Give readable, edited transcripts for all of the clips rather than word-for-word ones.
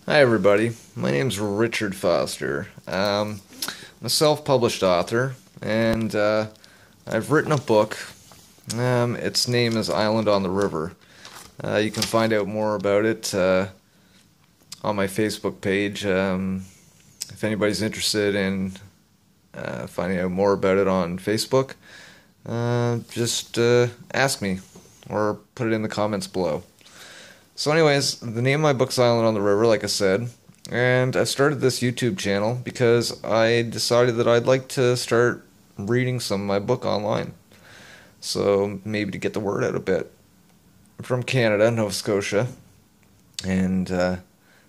Hi, everybody. My name's Richard Foster. I'm a self-published author, and I've written a book. Its name is Island on the River. You can find out more about it on my Facebook page. If anybody's interested in finding out more about it on Facebook, just ask me or put it in the comments below. So anyways, the name of my book's Island on the River, like I said, and I started this YouTube channel because I decided that I'd like to start reading some of my book online. So maybe to get the word out a bit. I'm from Canada, Nova Scotia, and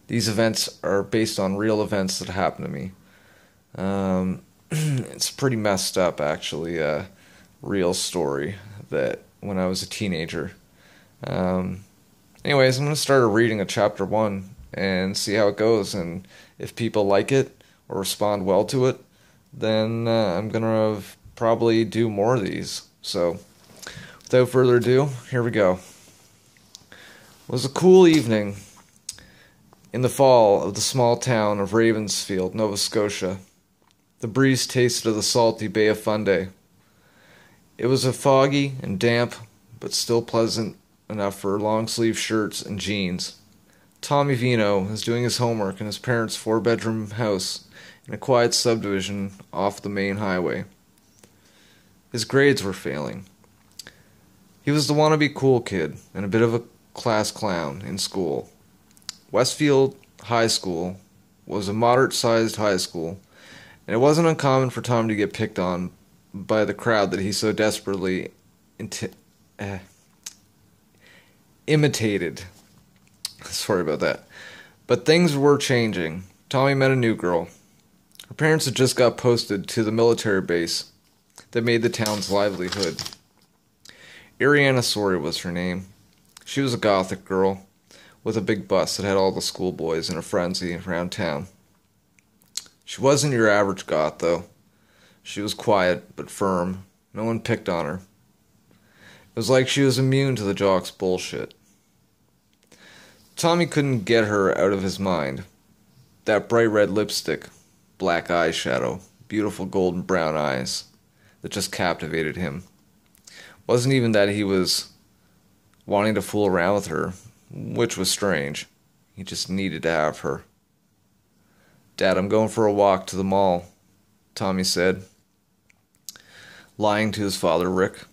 these events are based on real events that happened to me. It's pretty messed up, actually, a real story that when I was a teenager. Um, Anyways, I'm going to start reading a chapter 1 and see how it goes, and if people like it or respond well to it, then I'm going to probably do more of these. So, without further ado, here we go. It was a cool evening in the fall of the small town of Ravensfield, Nova Scotia. The breeze tasted of the salty Bay of Fundy. It was a foggy and damp, but still pleasant enough for long-sleeve shirts and jeans. Tommy Vino is doing his homework in his parents' 4-bedroom house in a quiet subdivision off the main highway. His grades were failing. He was the wannabe cool kid and a bit of a class clown in school. Westfield High School was a moderate-sized high school, and it wasn't uncommon for Tom to get picked on by the crowd that he so desperately imitated. Sorry about that. But things were changing. Tommy met a new girl. Her parents had just got posted to the military base that made the town's livelihood. Ariana Sawyer was her name. She was a gothic girl with a big bust that had all the schoolboys in a frenzy around town. She wasn't your average goth, though. She was quiet but firm. No one picked on her. It was like she was immune to the jocks' bullshit. Tommy couldn't get her out of his mind. That bright red lipstick, black eyeshadow, beautiful golden brown eyes that just captivated him. Wasn't even that he was wanting to fool around with her, which was strange. He just needed to have her. "Dad, I'm going for a walk to the mall," Tommy said, lying to his father, Rick.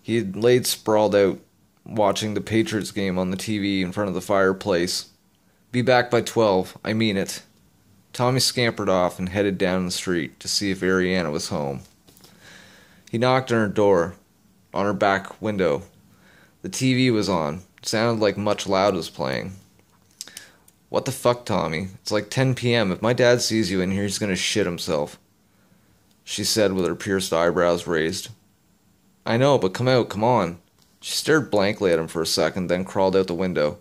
He had laid sprawled out, watching the Patriots game on the TV in front of the fireplace. "Be back by 12, I mean it." Tommy scampered off and headed down the street to see if Ariana was home. He knocked on her door, on her back window. The TV was on. It sounded like Much Loud was playing. "What the fuck, Tommy? It's like 10 p.m. If my dad sees you in here, he's gonna shit himself," she said with her pierced eyebrows raised. "I know, but come out, come on." She stared blankly at him for a second, then crawled out the window.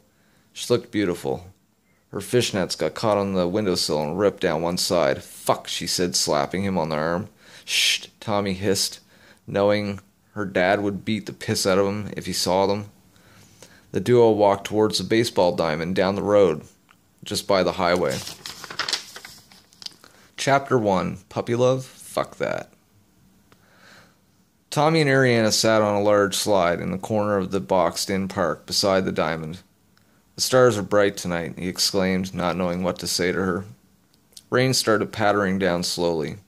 She looked beautiful. Her fishnets got caught on the windowsill and ripped down one side. "Fuck," she said, slapping him on the arm. "Shh," Tommy hissed, knowing her dad would beat the piss out of him if he saw them. The duo walked towards the baseball diamond down the road, just by the highway. Chapter 1, Puppy Love? Fuck that. Tommy and Ariana sat on a large slide in the corner of the boxed-in park beside the diamond. "The stars are bright tonight," he exclaimed, not knowing what to say to her. Rain started pattering down slowly.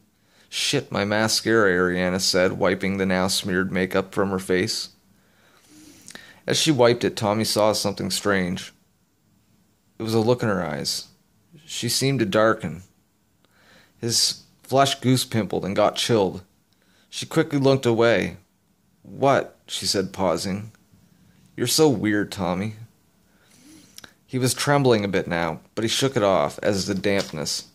"Shit, my mascara," Ariana said, wiping the now smeared makeup from her face. As she wiped it, Tommy saw something strange. It was a look in her eyes. She seemed to darken. His flesh goose-pimpled and got chilled. She quickly looked away. "What?" she said, pausing. "You're so weird, Tommy." He was trembling a bit now, but he shook it off, as the dampness,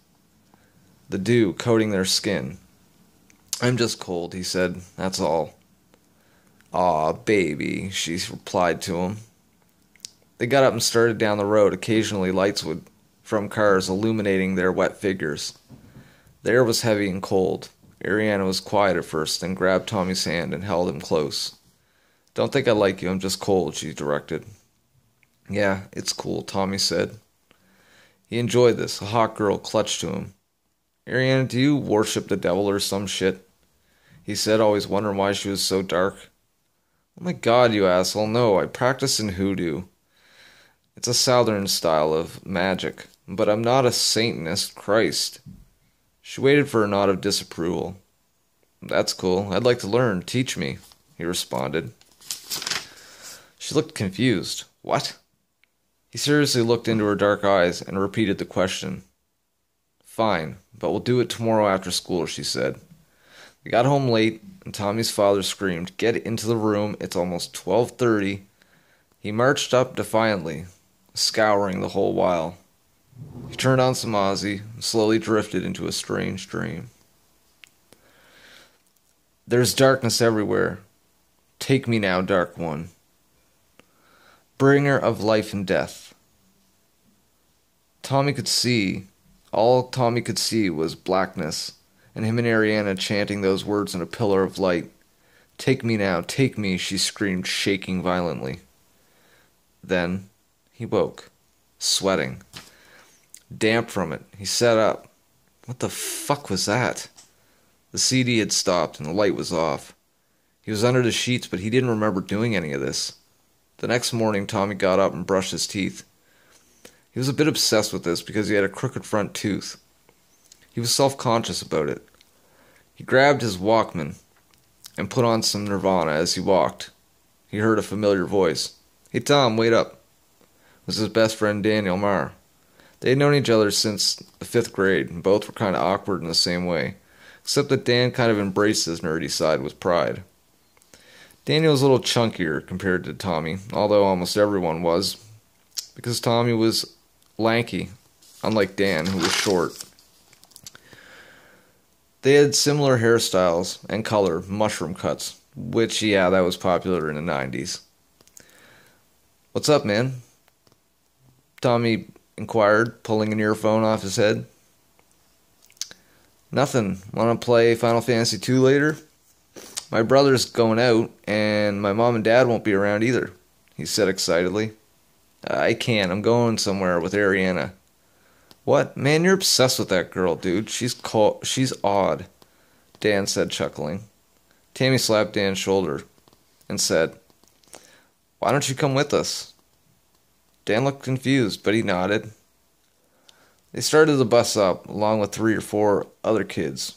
the dew coating their skin. "I'm just cold," he said. "That's all." "Aw, baby," she replied to him. They got up and started down the road. Occasionally lights would from cars illuminating their wet figures. The air was heavy and cold. Ariana was quiet at first, then grabbed Tommy's hand and held him close. "Don't think I like you, I'm just cold," she directed. "Yeah, it's cool," Tommy said. He enjoyed this. A hot girl clutched to him. Ariana, do you worship the devil or some shit? He said, always wondering why she was so dark. Oh my god, you asshole. No, I practice in hoodoo. It's a southern style of magic, but I'm not a Satanist, Christ. She waited for a nod of disapproval. That's cool. I'd like to learn. Teach me, he responded. She looked confused. What? He seriously looked into her dark eyes and repeated the question. Fine, but we'll do it tomorrow after school, she said. They got home late, and Tommy's father screamed, Get into the room, it's almost 12:30. He marched up defiantly, scouring the whole while. He turned on some Ozzy and slowly drifted into a strange dream. There's darkness everywhere. Take me now, Dark One. Bringer of life and death. All Tommy could see was blackness, and him and Ariana chanting those words in a pillar of light. Take me now, take me, she screamed, shaking violently. Then he woke, sweating. Damp from it, he sat up. What the fuck was that? The CD had stopped and the light was off. He was under the sheets, but he didn't remember doing any of this. The next morning, Tommy got up and brushed his teeth. He was a bit obsessed with this because he had a crooked front tooth. He was self-conscious about it. He grabbed his Walkman and put on some Nirvana as he walked. He heard a familiar voice. Hey Tom, wait up. It was his best friend Daniel Marr. They had known each other since the 5th grade, and both were kind of awkward in the same way, except that Dan kind of embraced his nerdy side with pride. Daniel was a little chunkier compared to Tommy, although almost everyone was, because Tommy was lanky, unlike Dan, who was short. They had similar hairstyles and color, mushroom cuts, which, yeah, that was popular in the 90s. What's up, man? Tommy inquired, pulling an earphone off his head. Nothing. Want to play Final Fantasy II later? My brother's going out, and my mom and dad won't be around either, he said excitedly. I can't. I'm going somewhere with Ariana. What? Man, you're obsessed with that girl, dude. She's odd, Dan said, chuckling. Tammy slapped Dan's shoulder and said, Why don't you come with us? Dan looked confused, but he nodded. They started the bus up, along with 3 or 4 other kids.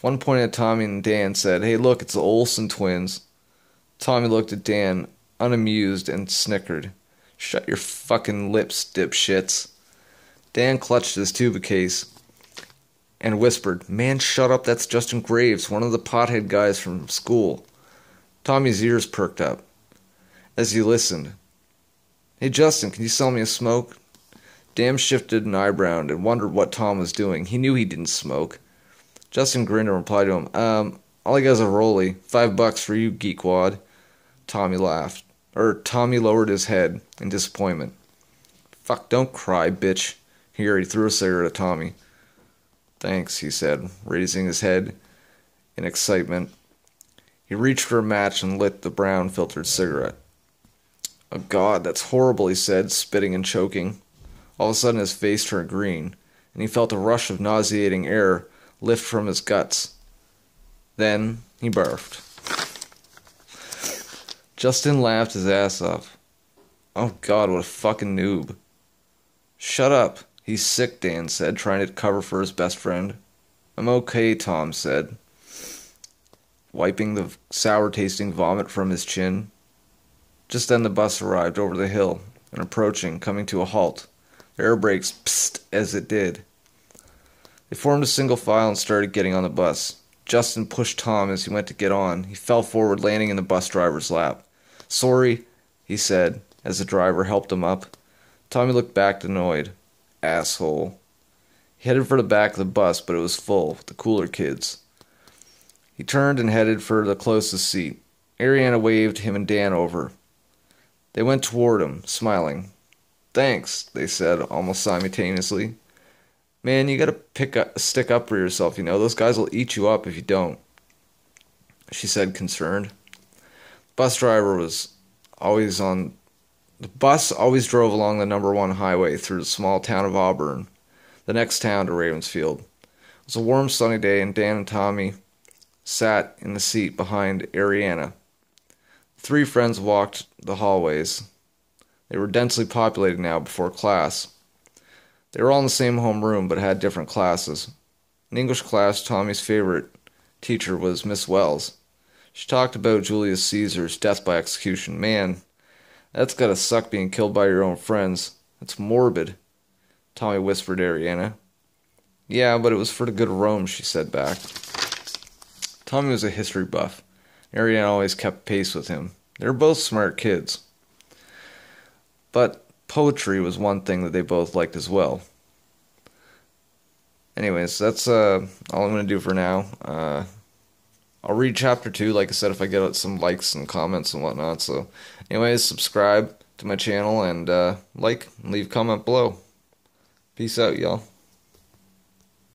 One pointed at Tommy and Dan said, Hey, look, it's the Olsen twins. Tommy looked at Dan, unamused, and snickered. Shut your fucking lips, dipshits. Dan clutched his tuba case and whispered, Man, shut up, that's Justin Graves, one of the pothead guys from school. Tommy's ears perked up as he listened. Hey, Justin, can you sell me a smoke? Dan shifted an eyebrow and wondered what Tom was doing. He knew he didn't smoke. Justin grinned and replied to him, all I got is a rollie. $5 for you, geekwad. Tommy laughed. Tommy lowered his head in disappointment. Fuck, don't cry, bitch. Here, he threw a cigarette at Tommy. Thanks, he said, raising his head in excitement. He reached for a match and lit the brown filtered cigarette. Oh God, that's horrible, he said, spitting and choking. All of a sudden his face turned green, and he felt a rush of nauseating air lift from his guts. Then he barfed. Justin laughed his ass off. Oh God, what a fucking noob. Shut up. He's sick, Dan said, trying to cover for his best friend. I'm okay, Tom said, wiping the sour-tasting vomit from his chin. Just then the bus arrived over the hill, and approaching, coming to a halt. The air brakes psst as it did. They formed a single file and started getting on the bus. Justin pushed Tom as he went to get on. He fell forward, landing in the bus driver's lap. Sorry, he said, as the driver helped him up. Tommy looked back annoyed. Asshole. He headed for the back of the bus, but it was full, with the cooler kids. He turned and headed for the closest seat. Ariana waved him and Dan over. They went toward him, smiling. Thanks, they said, almost simultaneously. Man, you gotta stick up for yourself, you know. Those guys will eat you up if you don't, she said, concerned. The bus always drove along the number 1 highway through the small town of Auburn, the next town to Ravensfield. It was a warm, sunny day, and Dan and Tommy sat in the seat behind Ariana. The three friends walked the hallways. They were densely populated now before class. They were all in the same homeroom, but had different classes. In English class, Tommy's favorite teacher was Miss Wells. She talked about Julius Caesar's death by execution. Man, that's gotta suck being killed by your own friends. That's morbid, Tommy whispered to Ariana. Yeah, but it was for the good of Rome, she said back. Tommy was a history buff. Ariana always kept pace with him. They were both smart kids. But poetry was one thing that they both liked as well. Anyways, that's all I'm going to do for now. I'll read chapter 2, like I said, if I get some likes and comments and whatnot. So, anyways, subscribe to my channel and like and leave a comment below. Peace out, y'all.